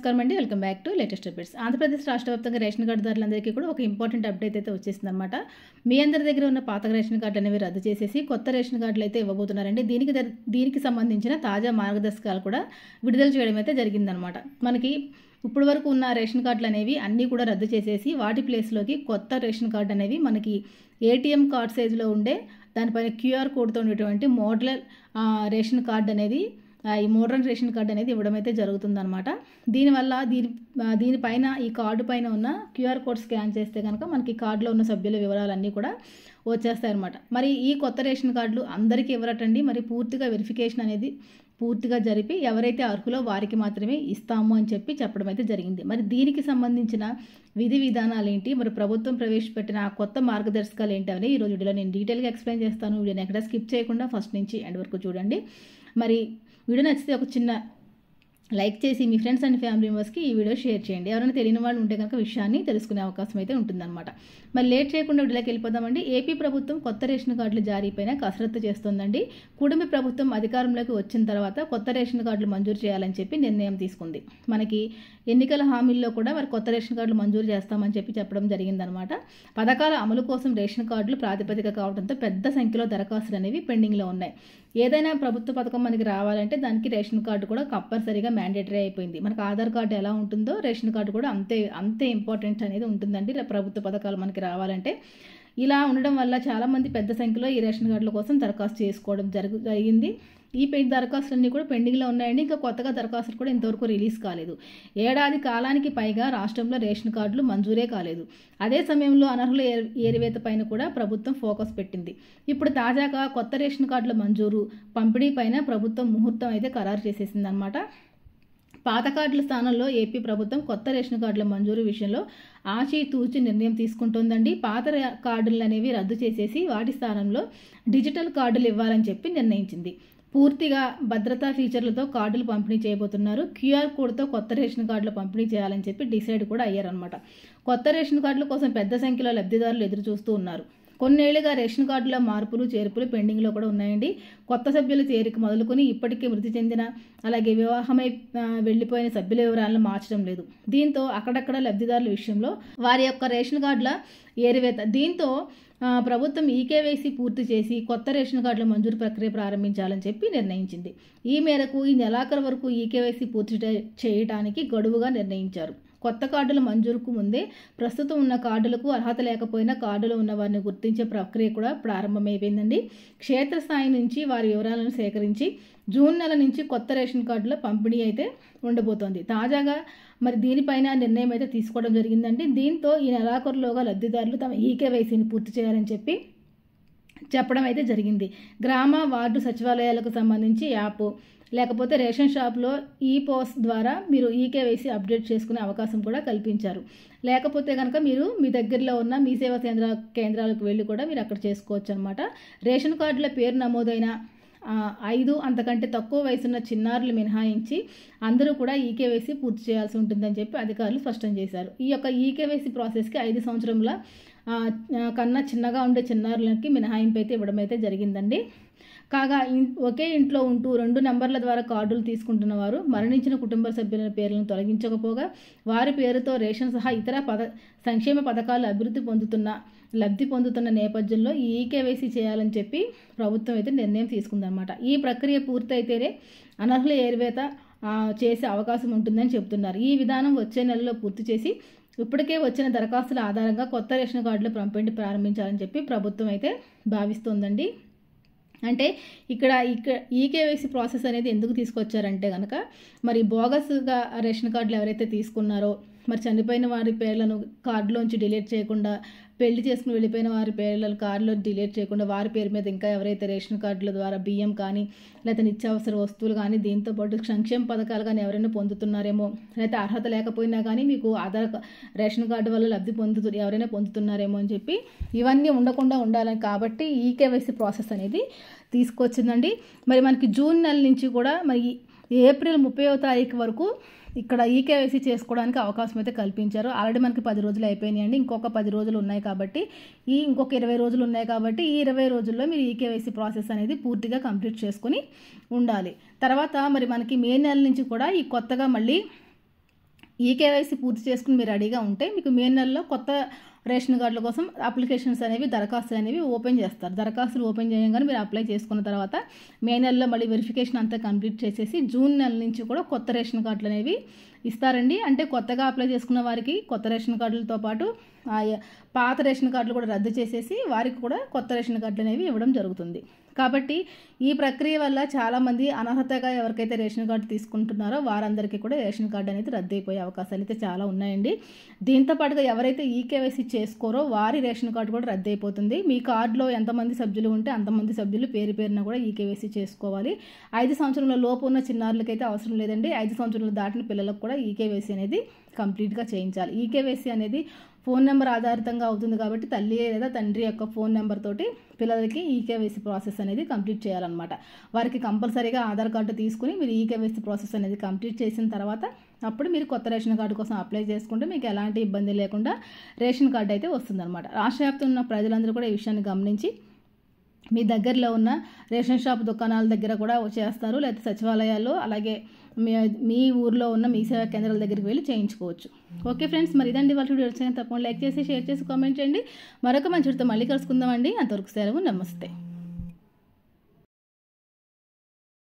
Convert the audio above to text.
నమస్కారం అండి, welcome back to latest updates. Andhra Pradesh రాష్ట్ర వ్యాప్తంగా రేషన్ కార్డుదారులందరికీ కూడా ఒక ఇంపార్టెంట్ అప్డేట్ అయితే వచ్చేసిందనమాట. మీ అందరి దగ్గర ఉన్న పాత రేషన్ కార్డులు అనేవి రద్దు చేసేసి కొత్త రేషన్ కార్డులు అయితే ఇవ్వబోతున్నారండి. దీనికి సంబంధించిన తాజా మార్గదర్శకాలు కూడా విడుదల చేయడం అయితే జరిగిందనమాట. మనకి ఇప్పుడు వరకు ఉన్న రేషన్ కార్డులు అనేవి అన్నీ కూడా రద్దు చేసేసి వాటి ప్లేస్లోకి కొత్త రేషన్ కార్డు అనేవి మనకి ఏటీఎం కార్డ్ సైజులో ఉండే దానిపైన క్యూఆర్ కోడ్తో ఉండేటువంటి మోడల్ రేషన్ కార్డు అనేది ఈ మోడర్న్ రేషన్ కార్డు అనేది ఇవ్వడం అయితే జరుగుతుందన్నమాట. దీనివల్ల దీనిపైన ఈ కార్డు పైన ఉన్న క్యూఆర్ కోడ్ స్కాన్ చేస్తే కనుక మనకి కార్డులో ఉన్న సభ్యుల వివరాలన్నీ కూడా వచ్చేస్తాయి అన్నమాట. మరి ఈ కొత్త రేషన్ కార్డులు అందరికీ ఇవ్వరటండి. మరి పూర్తిగా వెరిఫికేషన్ అనేది పూర్తిగా జరిపి ఎవరైతే అర్హులో వారికి మాత్రమే ఇస్తాము అని చెప్పడం అయితే జరిగింది. మరి దీనికి సంబంధించిన విధి విధానాలు ఏంటి, మరి ప్రభుత్వం ప్రవేశపెట్టిన ఆ కొత్త మార్గదర్శకాలు ఏంటి అని ఈరోజు వీడియోలో నేను డీటెయిల్గా ఎక్స్ప్లెయిన్ చేస్తాను. వీడియోని ఎక్కడ స్కిప్ చేయకుండా ఫస్ట్ నుంచి ఎండ్ వరకు చూడండి. మరి వీడియో నచ్చితే ఒక చిన్న లైక్ చేసి మీ ఫ్రెండ్స్ అండ్ ఫ్యామిలీ మెంబర్స్కి ఈ వీడియో షేర్ చేయండి. ఎవరైనా తెలియని వాళ్ళు ఉంటే కనుక విషయాన్ని తెలుసుకునే అవకాశం అయితే ఉంటుందన్నమాట. మరి లేట్ చేయకుండా వీడియోకి వెళ్ళిపోదామండి. ఏపీ ప్రభుత్వం కొత్త రేషన్ కార్డుల జారీపైన కసరత్తు చేస్తోందండి. కూటమి ప్రభుత్వం అధికారంలోకి వచ్చిన తర్వాత కొత్త రేషన్ కార్డులు మంజూరు చేయాలని చెప్పి నిర్ణయం తీసుకుంది. మనకి ఎన్నికల హామీల్లో కూడా మరి కొత్త రేషన్ కార్డులు మంజూరు చేస్తామని చెప్పడం జరిగిందనమాట. పథకాల అమలు కోసం రేషన్ కార్డులు ప్రాతిపదిక కావడంతో పెద్ద సంఖ్యలో దరఖాస్తులు అనేవి పెండింగ్లో ఉన్నాయి. ఏదైనా ప్రభుత్వ పథకం మనకి రావాలంటే దానికి రేషన్ కార్డు కూడా కంపల్సరీగా మ్యాండేటరీ అయిపోయింది. మనకు ఆధార్ కార్డు ఎలా ఉంటుందో రేషన్ కార్డు కూడా అంతే ఇంపార్టెంట్ అనేది ఉంటుందండి ప్రభుత్వ పథకాలు మనకి రావాలంటే. ఇలా ఉండడం వల్ల చాలామంది పెద్ద సంఖ్యలో ఈ రేషన్ కార్డుల కోసం దరఖాస్తు చేసుకోవడం జరిగింది. ఈ దరఖాస్తులన్నీ కూడా పెండింగ్లో ఉన్నాయండి. ఇంకా కొత్తగా దరఖాస్తులు కూడా ఇంతవరకు రిలీజ్ కాలేదు. ఏడాది కాలానికి పైగా రాష్ట్రంలో రేషన్ కార్డులు మంజూరే కాలేదు. అదే సమయంలో అనర్హుల ఏరివేత పైన కూడా ప్రభుత్వం ఫోకస్ పెట్టింది. ఇప్పుడు తాజాగా కొత్త రేషన్ కార్డుల మంజూరు పంపిణీ పైన ప్రభుత్వం ముహూర్తం అయితే ఖరారు చేసేసిందనమాట. పాత కార్డుల స్థానంలో ఏపీ ప్రభుత్వం కొత్త రేషన్ కార్డుల మంజూరు విషయంలో ఆచితూచి నిర్ణయం తీసుకుంటోందండి. పాత కార్డులు అనేవి రద్దు చేసేసి వాటి స్థానంలో డిజిటల్ కార్డులు ఇవ్వాలని చెప్పి నిర్ణయించింది. పూర్తిగా భద్రతా ఫీచర్లతో కార్డులు పంపిణీ చేయబోతున్నారు. క్యూఆర్ కోడ్తో కొత్త రేషన్ కార్డులు పంపిణీ చేయాలని చెప్పి డిసైడ్ కూడా అయ్యారనమాట. కొత్త రేషన్ కార్డుల కోసం పెద్ద సంఖ్యలో లబ్ధిదారులు ఎదురు చూస్తూ ఉన్నారు. కొన్నేళ్లుగా రేషన్ కార్డుల మార్పులు చేర్పులు పెండింగ్లో కూడా ఉన్నాయండి. కొత్త సభ్యుల చేరిక మొదలుకొని ఇప్పటికే మృతి చెందిన అలాగే వివాహమై వెళ్లిపోయిన సభ్యుల వివరాలను మార్చడం లేదు. దీంతో అక్కడక్కడ లబ్ధిదారుల విషయంలో వారి యొక్క రేషన్ కార్డుల ఏరివేత. దీంతో ప్రభుత్వం ఈకేవైసీ పూర్తి చేసి కొత్త రేషన్ కార్డుల మంజూరు ప్రక్రియ ప్రారంభించాలని చెప్పి నిర్ణయించింది. ఈ మేరకు ఈ నెలాఖరు వరకు ఈకేవైసీ పూర్తి చేయడానికి గడువుగా నిర్ణయించారు. కొత్త కార్డుల మంజూరుకు ముందే ప్రస్తుతం ఉన్న కార్డులకు అర్హత లేకపోయినా కార్డులో ఉన్న వారిని గుర్తించే ప్రక్రియ కూడా ప్రారంభమైపోయిందండి. క్షేత్రస్థాయి నుంచి వారి వివరాలను సేకరించి జూన్ నెల నుంచి కొత్త రేషన్ కార్డుల పంపిణీ అయితే ఉండబోతోంది. తాజాగా మరి దీనిపైన నిర్ణయం అయితే తీసుకోవడం జరిగిందండి. దీంతో ఈ నెలాఖరులోగా లబ్ధిదారులు తమ ఈకేవైసీని పూర్తి చేయాలని చెప్పడం అయితే జరిగింది. గ్రామ వార్డు సచివాలయాలకు సంబంధించి యాప్ లేకపోతే రేషన్ షాప్లో ఈపోస్ ద్వారా మీరు ఈకేవైసీ అప్డేట్ చేసుకునే అవకాశం కూడా కల్పించారు. లేకపోతే కనుక మీరు మీ దగ్గరలో ఉన్న మీ సేవా కేంద్రాలకు వెళ్ళి కూడా మీరు అక్కడ చేసుకోవచ్చు అనమాట. రేషన్ కార్డుల పేరు నమోదైన 5 అంతకంటే తక్కువ వయసున్న చిన్నారులు మినహాయించి అందరూ కూడా ఈకేవైసీ పూర్తి చేయాల్సి ఉంటుందని చెప్పి అధికారులు స్పష్టం చేశారు. ఈ యొక్క ఈకేవైసీ ప్రాసెస్కి 5 సంవత్సరముల కన్నా చిన్నగా ఉండే చిన్నారులకి మినహాయింపు అయితే ఇవ్వడం అయితే జరిగిందండి. కాగా ఒకే ఇంట్లో ఉంటూ 2 నెంబర్ల ద్వారా కార్డులు తీసుకుంటున్న వారు మరణించిన కుటుంబ సభ్యుల పేర్లను తొలగించకపోగా వారి పేరుతో రేషన్ సహా ఇతర సంక్షేమ పథకాలు లబ్ధి పొందుతున్న నేపథ్యంలో ఈ ఈకేవైసీ చేయాలని చెప్పి ప్రభుత్వం అయితే నిర్ణయం తీసుకుందన్నమాట. ఈ ప్రక్రియ పూర్తయితేనే అనర్హుల ఏరివేత చేసే అవకాశం ఉంటుందని చెబుతున్నారు. ఈ విధానం వచ్చే నెలలో పూర్తి చేసి ఇప్పటికే వచ్చిన దరఖాస్తుల ఆధారంగా కొత్త రేషన్ కార్డులు పంపిణీ ప్రారంభించాలని చెప్పి ప్రభుత్వం అయితే భావిస్తోందండి. అంటే ఇక్కడ ఈకేవైసీ ప్రాసెస్ అనేది ఎందుకు తీసుకొచ్చారంటే కనుక మరి బోగస్గా రేషన్ కార్డులు ఎవరైతే తీసుకున్నారో మరి చనిపోయిన వారి పేర్లను కార్డులోంచి డిలీట్ చేయకుండా, పెళ్లి చేసుకుని వెళ్ళిపోయిన వారి పేర్లను కార్డులో డిలీట్ చేయకుండా వారి పేరు మీద ఇంకా ఎవరైతే రేషన్ కార్డుల ద్వారా బియ్యం కానీ లేకపోతే నిత్యావసర వస్తువులు కానీ దీంతోపాటు సంక్షేమ పథకాలు కానీ ఎవరైనా పొందుతున్నారేమో, లేకపోతే అర్హత లేకపోయినా కానీ మీకు రేషన్ కార్డు వల్ల ఎవరైనా పొందుతున్నారేమో అని చెప్పి ఇవన్నీ ఉండకుండా ఉండాలని కాబట్టి ఈకేవైసీ ప్రాసెస్ అనేది తీసుకొచ్చిందండి. మరి మనకి జూన్ నెల నుంచి కూడా మరి ఏప్రిల్ 30వ తారీఖు వరకు ఇక్కడ ఈకేవైసీ చేసుకోవడానికి అవకాశం అయితే కల్పించారు. ఆల్రెడీ మనకి 10 రోజులు అయిపోయినాయండి. ఇంకొక 10 రోజులు ఉన్నాయి కాబట్టి ఇంకొక 20 రోజులు ఉన్నాయి కాబట్టి ఈ 20 రోజుల్లో మీరు ఈకేవైసీ ప్రాసెస్ అనేది పూర్తిగా కంప్లీట్ చేసుకుని ఉండాలి. తర్వాత మరి మనకి మే నెల నుంచి కూడా ఈ కొత్తగా మళ్ళీ ఈ కేవైసీ పూర్తి చేసుకుని మీరు రెడీగా ఉంటే మీకు మే నెలలో కొత్త రేషన్ కార్డుల కోసం అప్లికేషన్స్ అనేవి దరఖాస్తులు అనేవి ఓపెన్ చేస్తారు. దరఖాస్తులు ఓపెన్ చేయగానే మీరు అప్లై చేసుకున్న తర్వాత మే నెలలో మళ్ళీ వెరిఫికేషన్ అంతా కంప్లీట్ చేసేసి జూన్ నెల నుంచి కూడా కొత్త రేషన్ కార్డులు అనేవి ఇస్తారండి. అంటే కొత్తగా అప్లై చేసుకున్న వారికి కొత్త రేషన్ కార్డులతో పాటు పాత రేషన్ కార్డులు కూడా రద్దు చేసేసి వారికి కూడా కొత్త రేషన్ కార్డులు అనేవి ఇవ్వడం జరుగుతుంది. కాబట్టి ఈ ప్రక్రియ వల్ల చాలామంది అనర్హతగా ఎవరికైతే రేషన్ కార్డు తీసుకుంటున్నారో వారందరికీ కూడా రేషన్ కార్డు అనేది రద్దు అయిపోయే అవకాశాలు అయితే చాలా ఉన్నాయండి. దీంతో పాటుగా ఎవరైతే ఈకేవైసీ చేసుకోరో వారి రేషన్ కార్డు కూడా రద్దు అయిపోతుంది. మీ కార్డులో ఎంతమంది సభ్యులు ఉంటే అంతమంది సభ్యులు పేరున కూడా ఈకేవైసీ చేసుకోవాలి. 5 సంవత్సరాల లోపు ఉన్న చిన్నారులకైతే అవసరం లేదండి. 5 సంవత్సరాలు దాటిన పిల్లలకు కూడా ఈకేవైసీ అనేది కంప్లీట్గా చేయించాలి. ఈకేవైసీ అనేది ఫోన్ నెంబర్ ఆధారితంగా అవుతుంది కాబట్టి తల్లి లేదా తండ్రి యొక్క ఫోన్ నెంబర్ తోటి పిల్లలకి ఈకేవైసీ ప్రాసెస్ అనేది కంప్లీట్ చేయాలన్నమాట. వారికి కంపల్సరీగా ఆధార్ కార్డు తీసుకుని మీరు ఈకేవైసీ ప్రాసెస్ అనేది కంప్లీట్ చేసిన తర్వాత అప్పుడు మీరు కొత్త రేషన్ కార్డు కోసం అప్లై చేసుకుంటే మీకు ఎలాంటి ఇబ్బంది లేకుండా రేషన్ కార్డు అయితే వస్తుందన్నమాట. రాష్ట్ర వ్యాప్తంగా ఉన్న ప్రజలందరూ కూడా ఈ విషయాన్ని గమనించి మీ దగ్గరలో ఉన్న రేషన్ షాప్ దుకాణాల దగ్గర కూడా చేస్తారు, లేకపోతే సచివాలయాల్లో, అలాగే మీ ఊర్లో ఉన్న మీ సేవా కేంద్రాల దగ్గరికి వెళ్ళి చేయించుకోవచ్చు. ఓకే ఫ్రెండ్స్, మరి ఇదండి వాళ్ళ వీడియో వచ్చిన తప్పకుండా లైక్ చేసి షేర్ చేసి కామెంట్ చేయండి. మరొక మంచి వీడియోతో మళ్ళీ కలుసుకుందామండి. అంతవరకు సెలవు, నమస్తే.